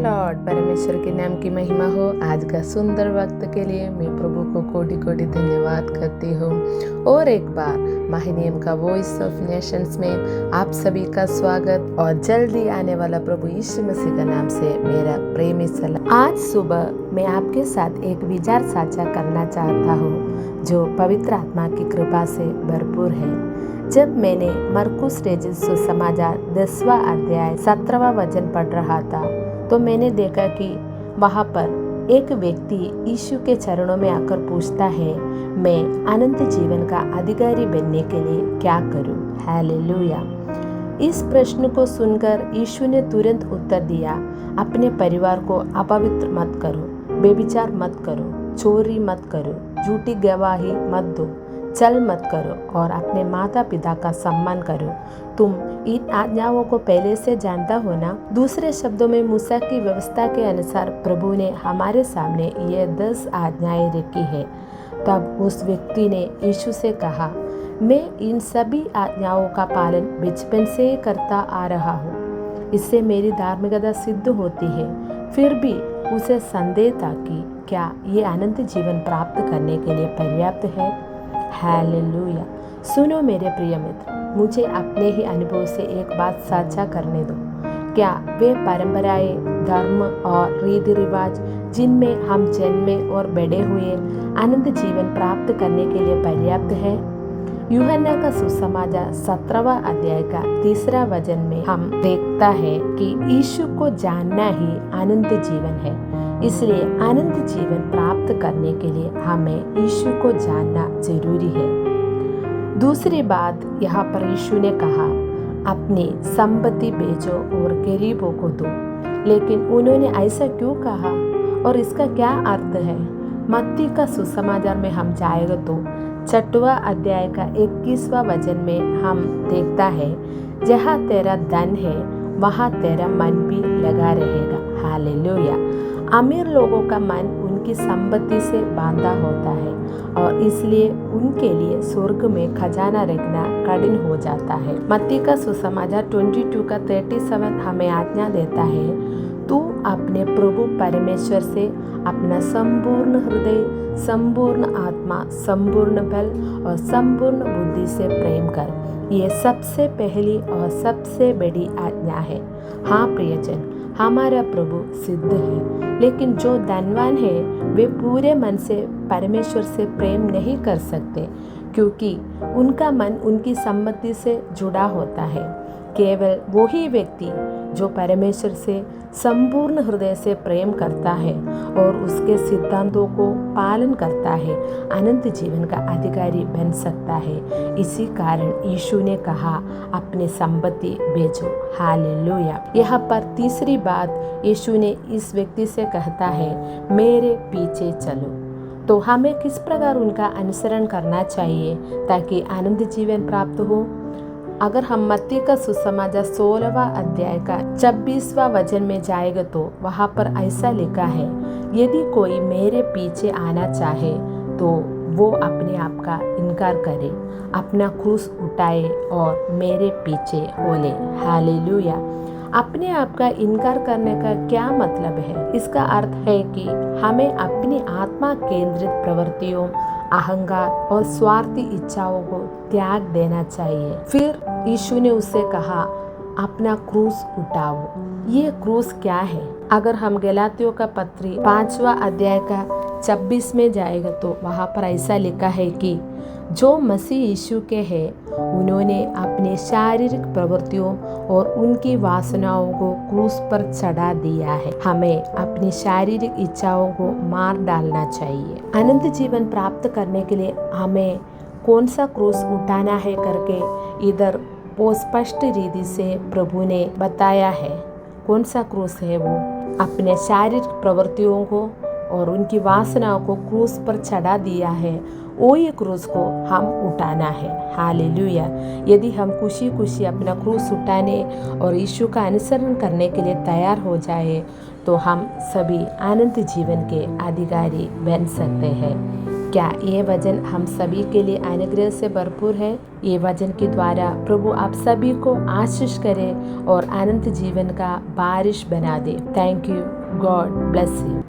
Lord. परमेश्वर के नाम की महिमा हो। आज का सुंदर वक्त के लिए मैं प्रभु को कोटि कोटि धन्यवाद करती हूँ। और एक बार महिनियम का वॉइस ऑफ नेशंस में आप सभी का स्वागत और जल्दी आने वाला प्रभु यीशु मसीह का नाम से मेरा प्रेमी सलाम। आज सुबह मैं आपके साथ एक विचार साझा करना चाहता हूँ जो पवित्र आत्मा की कृपा से भरपूर है। जब मैंने मरकुस रचित सुसमाचार 10वां अध्याय 17वां वचन पढ़ रहा था तो मैंने देखा कि वहाँ पर एक व्यक्ति यीशु के चरणों में आकर पूछता है, मैं अनंत जीवन का अधिकारी बनने के लिए क्या करूं? हालेलुया। इस प्रश्न को सुनकर यीशु ने तुरंत उत्तर दिया, अपने परिवार को अपवित्र मत करो, बेविचार मत करो, चोरी मत करो, झूठी गवाही मत दो, छल मत करो और अपने माता पिता का सम्मान करो। तुम इन आज्ञाओं को पहले से जानता हो ना। दूसरे शब्दों में मूसा की व्यवस्था के अनुसार प्रभु ने हमारे सामने ये 10 आज्ञाएं रखी है। तब उस व्यक्ति ने यीशु से कहा, मैं इन सभी आज्ञाओं का पालन बचपन से ही करता आ रहा हूँ, इससे मेरी धार्मिकता सिद्ध होती है। फिर भी उसे संदेह था कि क्या ये अनंत जीवन प्राप्त करने के लिए पर्याप्त है। हालेलुया। सुनो मेरे प्रिय मित्र, मुझे अपने ही अनुभव से एक बात साझा करने दो। क्या वे परंपराएं, धर्म और रीति रिवाज जिनमें हम जन्मे और बड़े हुए अनंत जीवन प्राप्त करने के लिए पर्याप्त है? यूहन्ना का सुसमाचार 17वां अध्याय का 3 वचन में हम देखता है कि यीशु को जानना ही अनंत जीवन है। इसलिए अनंत जीवन प्राप्त करने के लिए हमें यीशु को जानना जरूरी है। दूसरी बात यहाँ पर यीशु ने कहा, अपनी संपत्ति बेचो और गरीबों को दो। लेकिन उन्होंने ऐसा क्यों कहा और इसका क्या अर्थ है? मत्ती का सुसमाचार में हम जाएगा तो 6वां अध्याय का 21वां वचन में हम देखता है, जहाँ तेरा धन है वहाँ तेरा मन भी लगा रहेगा। हालेलुया। अमीर लोगों का मन उनकी संपत्ति से बांधा होता है और इसलिए उनके लिए स्वर्ग में खजाना रखना कठिन हो जाता है। मत्ती का सुसमाचार 22 का 37 हमें आज्ञा देता है, तू अपने प्रभु परमेश्वर से अपना संपूर्ण हृदय, संपूर्ण आत्मा, संपूर्ण बल और संपूर्ण बुद्धि से प्रेम कर। ये सबसे पहली और सबसे बड़ी आज्ञा है। हाँ प्रियजन, हमारा प्रभु सिद्ध है, लेकिन जो धनवान है वे पूरे मन से परमेश्वर से प्रेम नहीं कर सकते, क्योंकि उनका मन उनकी संपत्ति से जुड़ा होता है। केवल वही व्यक्ति जो परमेश्वर से संपूर्ण हृदय से प्रेम करता है और उसके सिद्धांतों को पालन करता है, अनंत जीवन का अधिकारी बन सकता है। इसी कारण यीशु ने कहा, अपनी संपत्ति बेचो। हालेलुया। यहाँ पर तीसरी बात यीशु ने इस व्यक्ति से कहता है, मेरे पीछे चलो। तो हमें किस प्रकार उनका अनुसरण करना चाहिए ताकि अनंत जीवन प्राप्त हो? अगर हम मत्ती का सुसमाचार 16वां अध्याय का 26वां वचन में जाएगा तो वहाँ पर ऐसा लिखा है, यदि कोई मेरे पीछे आना चाहे तो वो अपने आप का इनकार करे, अपना क्रूस उठाए और मेरे पीछे हो ले। हालेलुया। अपने आप का इनकार करने का क्या मतलब है? इसका अर्थ है कि हमें अपनी आत्मा केंद्रित प्रवृत्तियों, अहंकार और स्वार्थी इच्छाओं को त्याग देना चाहिए। फिर यीशु ने उससे कहा, अपना क्रूस उठाओ। ये क्रूस क्या है? अगर हम गलातियों का पत्री 5वां अध्याय का 26 में जाएगा तो वहाँ पर ऐसा लिखा है कि जो मसीह यीशु के हैं उन्होंने अपनी शारीरिक प्रवृत्तियों और उनकी वासनाओं को क्रूस पर चढ़ा दिया है। हमें अपनी शारीरिक इच्छाओं को मार डालना चाहिए। अनंत जीवन प्राप्त करने के लिए हमें कौन सा क्रूस उठाना है करके इधर वो स्पष्ट रीति से प्रभु ने बताया है। कौन सा क्रूस है वो? अपने शारीरिक प्रवृत्तियों को और उनकी वासनाओं को क्रूस पर चढ़ा दिया है, वो ये क्रूस को हम उठाना है। हालेलुया। यदि हम खुशी खुशी अपना क्रूस उठाने और यीशु का अनुसरण करने के लिए तैयार हो जाए तो हम सभी अनंत जीवन के अधिकारी बन सकते हैं। क्या ये वचन हम सभी के लिए अनुग्रह से भरपूर है? ये वचन के द्वारा प्रभु आप सभी को आशीष करे और अनंत जीवन का बारिश बना दे। Thank you. God bless you.